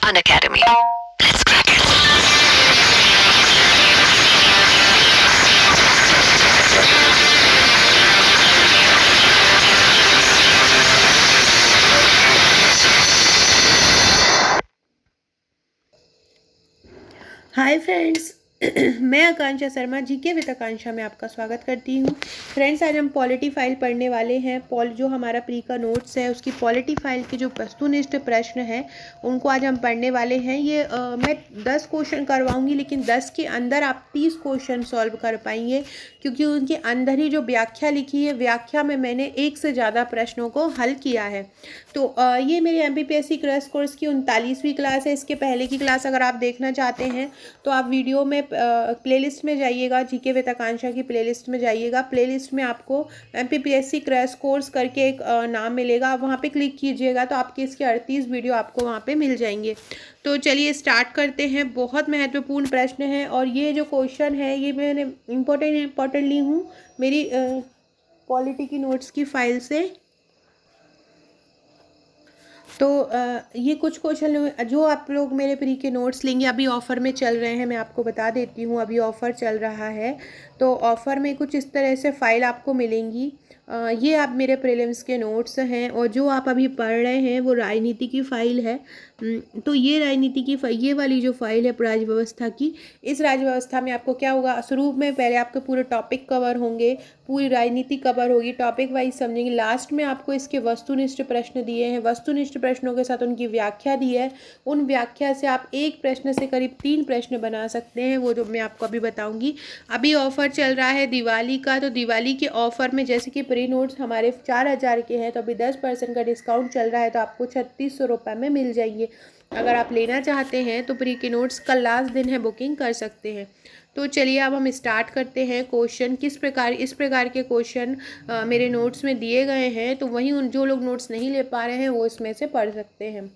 Fun Academy. Let's crack it. Hi friends मैं आकांक्षा Sharma GK with आकांक्षा में आपका स्वागत करती हूँ। फ्रेंड्स, आज हम पॉलिटी फाइल पढ़ने वाले हैं। जो हमारा प्री का नोट्स है उसकी पॉलिटी फाइल के जो वस्तुनिष्ठ प्रश्न हैं उनको आज हम पढ़ने वाले हैं। ये मैं 10 क्वेश्चन करवाऊंगी, लेकिन 10 के अंदर आप 30 क्वेश्चन सॉल्व कर पाएंगे, क्योंकि उनके अंदर ही जो व्याख्या लिखी है, व्याख्या में मैंने एक से ज़्यादा प्रश्नों को हल किया है। तो ये मेरी MPPSC क्रैश कोर्स की 39वीं क्लास है। इसके पहले की क्लास अगर आप देखना चाहते हैं तो आप वीडियो में प्लेलिस्ट में जाइएगा, जीके विद आकांक्षा की प्लेलिस्ट में जाइएगा। प्लेलिस्ट में आपको MPPSC क्रैश कोर्स करके एक नाम मिलेगा, आप वहाँ पे क्लिक कीजिएगा तो आपके इसके 38 वीडियो आपको वहाँ पे मिल जाएंगे। तो चलिए स्टार्ट करते हैं। बहुत महत्वपूर्ण प्रश्न है और ये जो क्वेश्चन है ये मैंने इम्पोर्टेंट ली हूँ मेरी पॉलिटी की नोट्स की फाइल से। तो ये कुछ क्वेश्चन जो आप लोग मेरे प्री के नोट्स लेंगे, अभी ऑफ़र में चल रहे हैं, मैं आपको बता देती हूँ। अभी ऑफ़र चल रहा है तो ऑफ़र में कुछ इस तरह से फ़ाइल आपको मिलेंगी। ये आप मेरे प्रीलिम्स के नोट्स हैं और जो आप अभी पढ़ रहे हैं वो राजनीति की फ़ाइल है। तो ये राजनीति की ये वाली जो फाइल है राज्य व्यवस्था की, इस राज्य व्यवस्था में आपको क्या होगा, शुरू में पहले आपके पूरे टॉपिक कवर होंगे, पूरी राजनीति कवर होगी, टॉपिक वाइज समझेंगे। लास्ट में आपको इसके वस्तुनिष्ठ प्रश्न दिए हैं, वस्तुनिष्ठ प्रश्नों के साथ उनकी व्याख्या दी है। उन व्याख्या से आप एक प्रश्न से करीब 3 प्रश्न बना सकते हैं, वो जो मैं आपको अभी बताऊंगी। अभी ऑफर चल रहा है दिवाली का, तो दिवाली के ऑफर में जैसे कि प्री नोट्स हमारे 4000 के हैं तो अभी 10% का डिस्काउंट चल रहा है, तो आपको 3600 रुपये में मिल जाएंगे। अगर आप लेना चाहते हैं तो प्री के नोट्स कल लास्ट दिन है, बुकिंग कर सकते हैं। तो चलिए अब हम स्टार्ट करते हैं। क्वेश्चन इस प्रकार के क्वेश्चन मेरे नोट्स में दिए गए हैं, तो वहीं उन जो लोग नोट्स नहीं ले पा रहे हैं वो इसमें से पढ़ सकते हैं।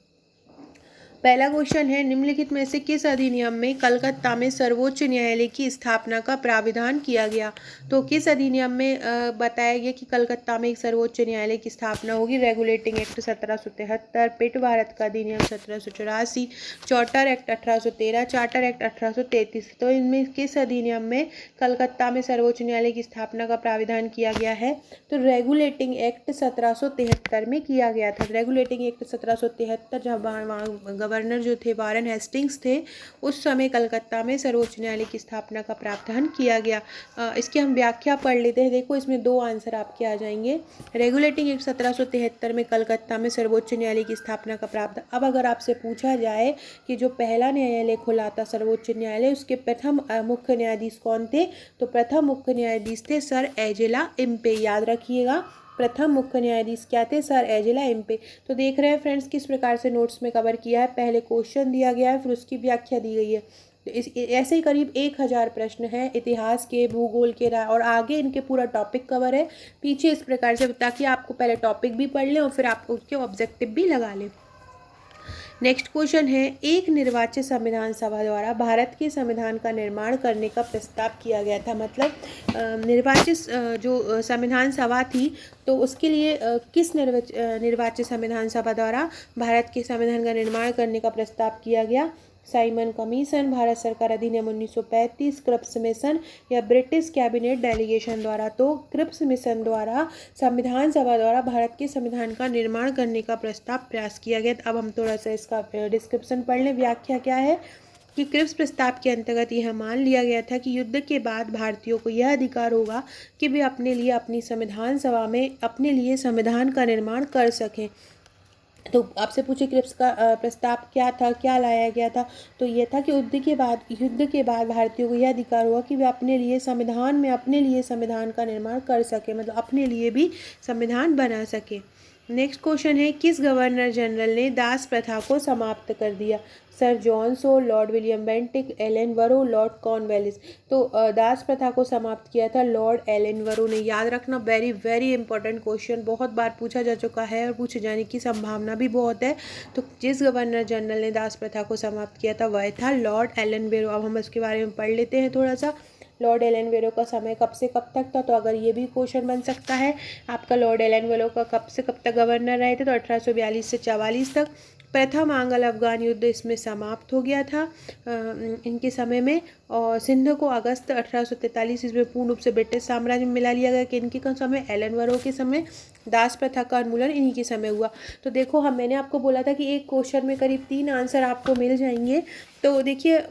पहला क्वेश्चन है, निम्नलिखित में से किस अधिनियम में कलकत्ता में सर्वोच्च न्यायालय की स्थापना का प्राविधान किया गया? तो किस अधिनियम में बताया गया कि कलकत्ता में एक सर्वोच्च न्यायालय की स्थापना होगी? रेगुलेटिंग एक्ट 1773, पिट भारत का अधिनियम 1784, चार्टर एक्ट 1813, चार्टर एक्ट 1833। तो इनमें किस अधिनियम में कलकत्ता में सर्वोच्च न्यायालय की स्थापना का प्राविधान किया गया है? तो रेगुलेटिंग एक्ट 1773 में किया गया था। रेगुलेटिंग एक्ट 1773, जब गवर्नर जो थे वारन हेस्टिंग्स थे, उस समय कलकत्ता में सर्वोच्च न्यायालय की स्थापना का प्रावधान किया गया। इसकी हम व्याख्या पढ़ लेते हैं। देखो इसमें 2 आंसर आपके आ जाएंगे। रेगुलेटिंग एक्ट 1773 में कलकत्ता में सर्वोच्च न्यायालय की स्थापना का प्रावधान। अब अगर आपसे पूछा जाए कि जो पहला न्यायालय खुला था सर्वोच्च न्यायालय, उसके प्रथम मुख्य न्यायाधीश कौन थे? तो प्रथम मुख्य न्यायाधीश थे सर एजेला इम्पे। याद रखिएगा, प्रथम मुख्य न्यायाधीश क्या थे? सर एजेला इम्पे। तो देख रहे हैं फ्रेंड्स किस प्रकार से नोट्स में कवर किया है। पहले क्वेश्चन दिया गया है, फिर उसकी व्याख्या दी गई है। तो ऐसे ही करीब 1000 प्रश्न हैं इतिहास के, भूगोल के, और आगे इनके पूरा टॉपिक कवर है पीछे इस प्रकार से, ताकि आपको पहले टॉपिक भी पढ़ लें और फिर आपको उसके ऑब्जेक्टिव भी लगा लें। नेक्स्ट क्वेश्चन है, एक निर्वाचित संविधान सभा द्वारा भारत के संविधान का निर्माण करने का प्रस्ताव किया गया था। मतलब निर्वाचित जो संविधान सभा थी, तो उसके लिए किस निर्वाचित संविधान सभा द्वारा भारत के संविधान का निर्माण करने का प्रस्ताव किया गया? साइमन कमीशन, भारत सरकार अधिनियम 1935, क्रिप्स मिशन या ब्रिटिश कैबिनेट डेलीगेशन द्वारा? तो क्रिप्स मिशन द्वारा संविधान सभा द्वारा भारत के संविधान का निर्माण करने का प्रस्ताव प्रयास किया गया। अब हम थोड़ा सा इसका डिस्क्रिप्शन पढ़ लें। व्याख्या क्या है कि क्रिप्स प्रस्ताव के अंतर्गत यह मान लिया गया था कि युद्ध के बाद भारतीयों को यह अधिकार होगा कि वे अपने लिए अपनी संविधान सभा में अपने लिए संविधान का निर्माण कर सकें। तो आपसे पूछे क्रिप्स का प्रस्ताव क्या था, क्या लाया गया था? तो ये था कि युद्ध के बाद भारतीयों को यह अधिकार हुआ कि वे अपने लिए संविधान का निर्माण कर सके, मतलब अपने लिए भी संविधान बना सके। नेक्स्ट क्वेश्चन है, किस गवर्नर जनरल ने दास प्रथा को समाप्त कर दिया? Sir John Shore, Lord William Bentinck, Ellenborough, Lord Cornwallis. तो दास प्रथा को समाप्त किया था लॉर्ड एलन वरो ने। याद रखना, वेरी वेरी इंपॉर्टेंट क्वेश्चन, बहुत बार पूछा जा चुका है और पूछे जाने की संभावना भी बहुत है। तो जिस गवर्नर जनरल ने दास प्रथा को समाप्त किया था वह था लॉर्ड एलन वेरो। अब हम इसके बारे में पढ़ लेते हैं थोड़ा सा। लॉर्ड एलन वेरो का समय कब से कब तक था? तो अगर ये भी क्वेश्चन बन सकता है आपका, लॉर्ड एलन वेरो का कब से कब तक गवर्नर रहे थे? तो 1842 से 44 तक। प्रथम आंग्ल अफगान युद्ध इसमें समाप्त हो गया था इनके समय में। और सिंध को अगस्त 1843 ईस्वी में पूर्ण रूप से ब्रिटिश साम्राज्य में मिला लिया गया। कि इनके समय एलन वरो के समय दास प्रथा का उन्मूलन इन्हीं के समय हुआ। तो देखो मैंने आपको बोला था कि एक क्वेश्चन में करीब 3 आंसर आपको मिल जाएंगे। तो देखिए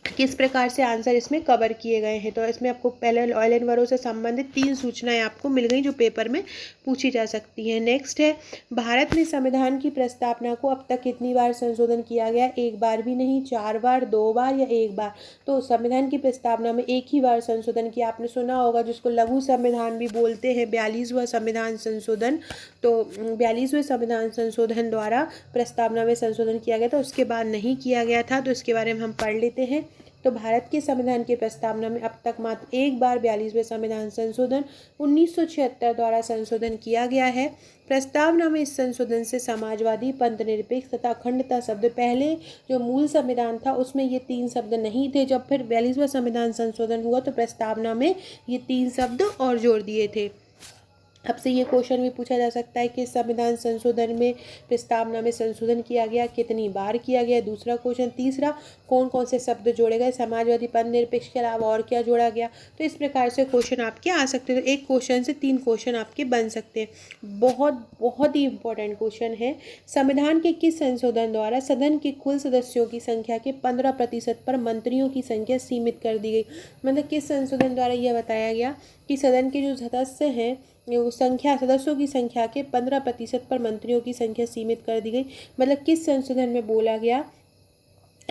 किस प्रकार से आंसर इसमें कवर किए गए हैं। तो इसमें आपको पहले एलन वरो से संबंधित 3 सूचनाएं आपको मिल गई जो पेपर में पूछी जा सकती हैं। नेक्स्ट है, भारत में संविधान की प्रस्तावना को अब तक कितनी बार संशोधन किया गया? 1 बार भी नहीं, 4 बार, 2 बार या 1 बार? तो संविधान की प्रस्तावना में 1 ही बार संशोधन किया। आपने सुना होगा जिसको लघु संविधान भी बोलते हैं, 42वां संविधान संशोधन। तो 42वें संविधान संशोधन द्वारा प्रस्तावना में संशोधन किया गया था, उसके बाद नहीं किया गया था। तो इसके बारे में हम पढ़ लेते हैं। तो भारत के संविधान की प्रस्तावना में अब तक मात्र 1 बार 42वें संविधान संशोधन 1976 द्वारा संशोधन किया गया है। प्रस्तावना में इस संशोधन से समाजवादी, पंथनिरपेक्ष तथा अखंडता शब्द, पहले जो मूल संविधान था उसमें ये 3 शब्द नहीं थे। जब फिर 42वां संविधान संशोधन हुआ तो प्रस्तावना में ये 3 शब्द और जोड़ दिए थे। आपसे ये क्वेश्चन भी पूछा जा सकता है कि संविधान संशोधन में प्रस्तावना में संशोधन किया गया, कितनी बार किया गया? दूसरा क्वेश्चन। तीसरा, कौन कौन से शब्द जोड़े गए? समाजवादी, पंथनिरपेक्ष के अलावा और क्या जोड़ा गया? तो इस प्रकार से क्वेश्चन आपके आ सकते हैं। तो एक क्वेश्चन से 3 क्वेश्चन आपके बन सकते हैं। बहुत बहुत ही इंपॉर्टेंट क्वेश्चन है। संविधान के किस संशोधन द्वारा सदन के कुल सदस्यों की संख्या के 15% पर मंत्रियों की संख्या सीमित कर दी गई? मतलब किस संशोधन द्वारा यह बताया गया कि सदन के जो सदस्य हैं सदस्यों की संख्या के 15% पर मंत्रियों की संख्या सीमित कर दी गई? मतलब किस संशोधन में बोला गया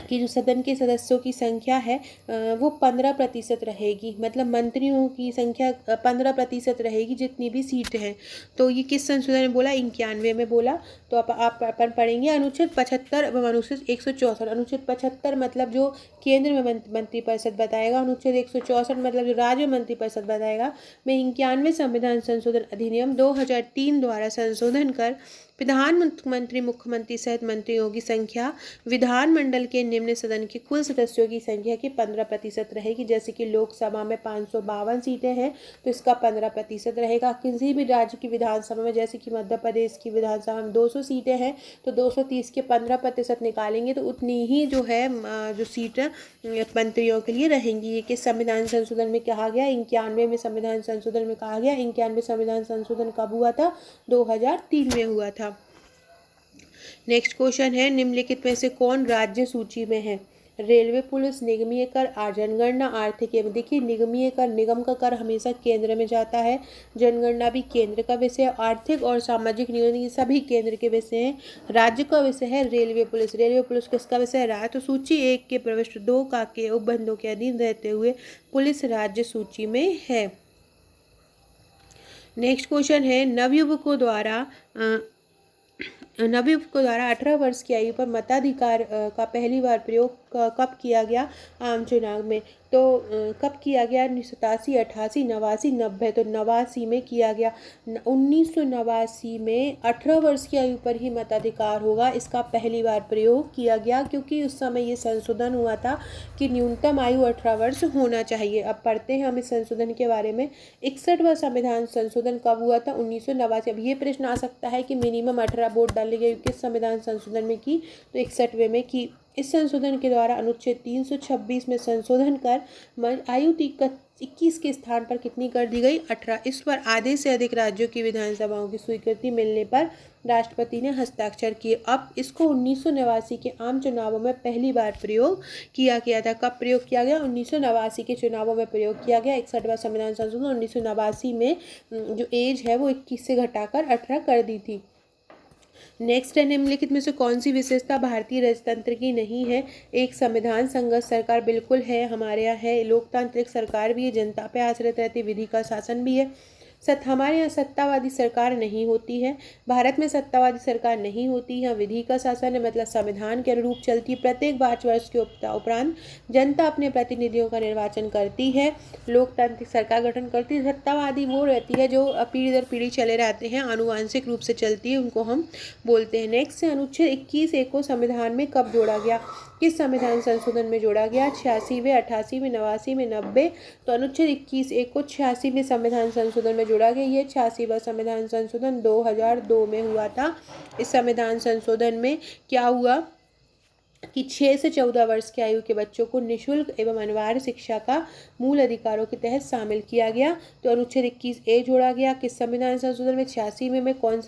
कि जो सदन के सदस्यों की संख्या है वो 15% रहेगी, मतलब मंत्रियों की संख्या 15% रहेगी जितनी भी सीट हैं। तो ये किस संशोधन में बोला? 91 में बोला। तो आप अपन पढ़ेंगे अनुच्छेद 75 एवं अनुच्छेद 164। अनुच्छेद 75 मतलब जो केंद्र में मंत्रिपरिषद बताएगा, अनुच्छेद 164 मतलब जो राज्य मंत्रिपरिषद बताएगा। में 91 संविधान संशोधन अधिनियम 2003 द्वारा संशोधन कर प्रधानमंत्री, मुख्यमंत्री सहित मंत्रियों की संख्या विधानमंडल के निम्न सदन के कुल सदस्यों की संख्या की 15% रहेगी। जैसे कि लोकसभा में 552 सीटें हैं तो इसका 15% रहेगा। किसी भी राज्य की विधानसभा में, जैसे कि मध्य प्रदेश की विधानसभा में 200 सीटें हैं तो 230 के 15% निकालेंगे तो उतनी ही जो है जो सीटें मंत्रियों के लिए रहेंगी। ये किस संविधान संशोधन में कहा गया? 91 में संविधान संशोधन में कहा गया। 91 संविधान संशोधन कब हुआ था? 2003 में हुआ था। नेक्स्ट क्वेश्चन है, निम्नलिखित में से कौन राज्य सूची में है? रेलवे, पुलिस, निगमीय कर, जनगणना, आर्थिक एवं। देखिए निगमीय कर, निगम का कर हमेशा केंद्र में जाता है। जनगणना भी केंद्र का विषय है। आर्थिक और सामाजिक नियोजन ये सभी केंद्र के विषय हैं। राज्य का विषय है रेलवे पुलिस। रेलवे पुलिस किसका विषय है? राज्य। तो सूची 1 के प्रविष्ट 2 का के उपबंधों के अधीन रहते हुए पुलिस राज्य सूची में है। नेक्स्ट क्वेश्चन है, नवयुवकों द्वारा 18 वर्ष की आयु पर मताधिकार का पहली बार प्रयोग कब किया गया? आम चुनाव में। तो कब किया गया? 1987, 88, 89, 90। तो 89 में किया गया। 1989 में 18 वर्ष की आयु पर ही मताधिकार होगा, इसका पहली बार प्रयोग किया गया क्योंकि उस समय ये संशोधन हुआ था कि न्यूनतम आयु 18 वर्ष होना चाहिए। अब पढ़ते हैं हम इस संशोधन के बारे में। 61वां संविधान संशोधन कब हुआ था? 1989। अब ये प्रश्न आ सकता है कि मिनिमम 18 वोट डाले गए किस संविधान संशोधन में की? तो 61वें में की। इस संशोधन के द्वारा अनुच्छेद 326 में संशोधन कर आयु 21 के स्थान पर कितनी कर दी गई? 18। इस पर आधे से अधिक राज्यों की विधानसभाओं की स्वीकृति मिलने पर राष्ट्रपति ने हस्ताक्षर किए। अब इसको 1989 के आम चुनावों में पहली बार प्रयोग किया गया था। कब प्रयोग किया गया? 1989 के चुनावों में प्रयोग किया गया। 61वां संविधान संशोधन 1989 में जो एज है वो 21 से घटाकर 18 कर दी थी। नेक्स्ट है, निम्नलिखित में से कौन सी विशेषता भारतीय राजतंत्र की नहीं है? एक, संविधान संगत सरकार बिल्कुल है, हमारे यहाँ है। लोकतांत्रिक सरकार भी है, जनता पे आश्रित रहती, विधि का शासन भी है। हमारे यहाँ सत्तावादी सरकार नहीं होती है। भारत में सत्तावादी सरकार नहीं होती है, विधि का शासन है, मतलब संविधान के अनुरूप चलती। प्रत्येक 5 वर्ष के उपरांत जनता अपने प्रतिनिधियों का निर्वाचन करती है, लोकतांत्रिक सरकार गठन करती है। सत्तावादी वो रहती है जो पीढ़ी दर पीढ़ी चले रहते हैं, आनुवांशिक रूप से चलती है, उनको हम बोलते हैं। नेक्स्ट है, अनुच्छेद 21A को संविधान में कब जोड़ा गया? किस संविधान संशोधन में जोड़ा गया? 86वें, 88वें, 89वें, 90। तो अनुच्छेद 21A को 86वें संविधान संशोधन में जोड़ा गया। ये 86वां संविधान संशोधन 2002 में हुआ था। इस संविधान संशोधन में क्या हुआ कि 6 से 14 वर्ष की आयु के बच्चों को निःशुल्क एवं अनिवार्य शिक्षा का मूल अधिकारों के तहत शामिल किया गया। तो अनुच्छेद 21A जोड़ा गया किस संविधान संशोधन में? 86 में कौन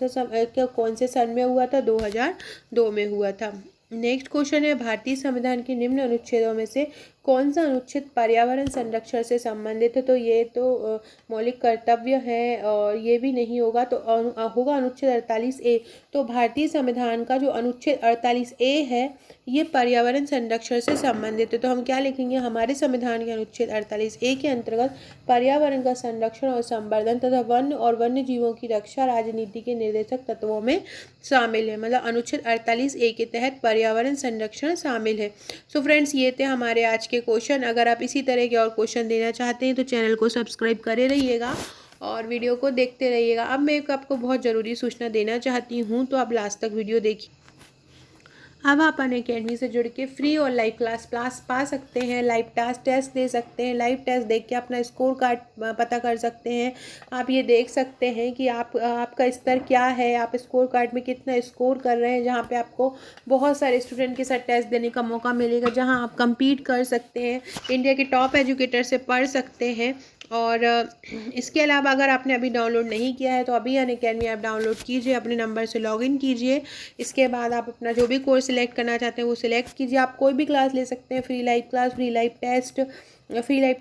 से सन में हुआ था? 2002 में हुआ था। नेक्स्ट क्वेश्चन है, भारतीय संविधान के निम्न अनुच्छेदों में से कौन सा अनुच्छेद पर्यावरण संरक्षण से संबंधित है? तो ये तो मौलिक कर्तव्य है और ये भी नहीं होगा, तो होगा अनुच्छेद 48A। तो भारतीय संविधान का जो अनुच्छेद 48A है ये पर्यावरण संरक्षण से संबंधित है। तो हम क्या लिखेंगे? हमारे संविधान के अनुच्छेद 48A के अंतर्गत पर्यावरण का संरक्षण और संवर्धन तथा वन्य और वन्य जीवों की रक्षा राजनीति के निर्देशक तत्वों में शामिल है। मतलब अनुच्छेद 48A के तहत पर्यावरण संरक्षण शामिल है। सो फ्रेंड्स, ये थे हमारे आज के क्वेश्चन। अगर आप इसी तरह के और क्वेश्चन देना चाहते हैं तो चैनल को सब्सक्राइब करे रहिएगा और वीडियो को देखते रहिएगा। अब मैं आपको बहुत ज़रूरी सूचना देना चाहती हूँ, तो आप लास्ट तक वीडियो देखिए। अब आप अनअकैडमी से जुड़ के फ्री और लाइव क्लास पा सकते हैं, लाइव टेस्ट दे सकते हैं, लाइव टेस्ट देख के अपना स्कोर कार्ड पता कर सकते हैं। आप ये देख सकते हैं कि आपका स्तर क्या है, आप स्कोर कार्ड में कितना स्कोर कर रहे हैं, जहाँ पे आपको बहुत सारे स्टूडेंट के साथ टेस्ट देने का मौका मिलेगा, जहाँ आप कम्पीट कर सकते हैं, इंडिया के टॉप एजुकेटर से पढ़ सकते हैं। और इसके अलावा अगर आपने अभी डाउनलोड नहीं किया है तो अभी अनअकैडमी ऐप डाउनलोड कीजिए, अपने नंबर से लॉगिन कीजिए। इसके बाद आप अपना जो भी कोर्स सिलेक्ट करना चाहते हैं वो सिलेक्ट कीजिए। आप कोई भी क्लास ले सकते हैं, free live class, free live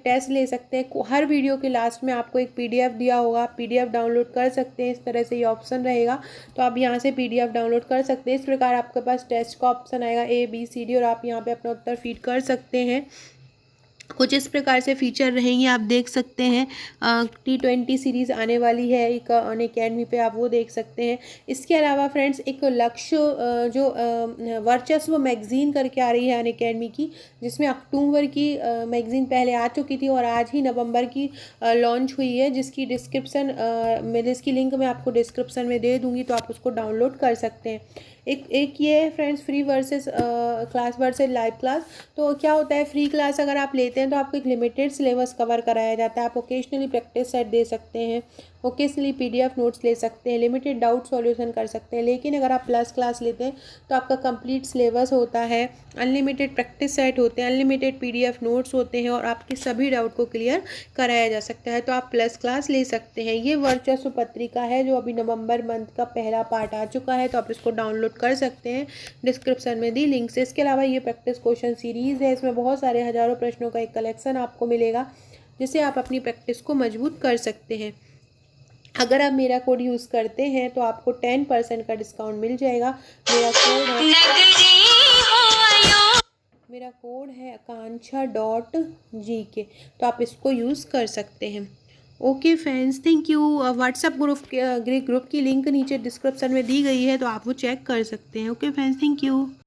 test ले सकते हैं। हर वीडियो के लास्ट में आपको एक PDF दिया होगा, आप PDF डाउनलोड कर सकते हैं। इस तरह से ये ऑप्शन रहेगा, तो आप यहाँ से PDF डाउनलोड कर सकते हैं। इस प्रकार आपके पास टेस्ट का ऑप्शन आएगा ABCD और आप यहाँ पे अपना उत्तर फीड कर सकते हैं। कुछ इस प्रकार से फीचर रहेंगे, आप देख सकते हैं। T20 सीरीज़ आने वाली है एक अनअकैडमी पे, आप वो देख सकते हैं। इसके अलावा फ्रेंड्स एक लक्ष्य जो वर्चस्व मैगज़ीन करके आ रही है अनअकैडमी की, जिसमें अक्टूबर की मैगज़ीन पहले आ चुकी थी और आज ही नवंबर की लॉन्च हुई है, जिसकी जिसकी लिंक मैं आपको डिस्क्रिप्शन में दे दूँगी, तो आप उसको डाउनलोड कर सकते हैं। एक ये है friends, free versus class versus live class. तो क्या होता है, फ्री क्लास अगर आप लेते हैं तो आपको एक लिमिटेड सिलेबस कवर कराया जाता है। आप ओकेजनली प्रैक्टिस सेट दे सकते हैं, ओकेजनली PDF नोट्स ले सकते हैं, लिमिटेड डाउट सॉल्यूशन कर सकते हैं। लेकिन अगर आप प्लस क्लास लेते हैं तो आपका कंप्लीट सिलेबस होता है, अनलिमिटेड प्रैक्टिस सेट होते हैं, अनलिमिटेड PDF नोट्स होते हैं और आपके सभी डाउट को क्लियर कराया जा सकता है। तो आप प्लस क्लास ले सकते हैं। ये वर्चस्व पत्रिका है जो अभी नवंबर मंथ का पहला पार्ट आ चुका है, तो आप इसको डाउनलोड कर सकते हैं, डिस्क्रिप्शन में दी लिंक से। इसके अलावा ये प्रैक्टिस क्वेश्चन सीरीज़ है, इसमें बहुत सारे हज़ारों प्रश्नों का एक कलेक्शन आपको मिलेगा, जिससे आप अपनी प्रैक्टिस को मजबूत कर सकते हैं। अगर आप मेरा कोड यूज़ करते हैं तो आपको 10% का डिस्काउंट मिल जाएगा। मेरा कोड है आकांक्षा.gk, तो आप इसको यूज़ कर सकते हैं। Okay friends, thank you. WhatsApp group की लिंक नीचे डिस्क्रिप्शन में दी गई है, तो आप वो चेक कर सकते हैं। Okay friends, thank you.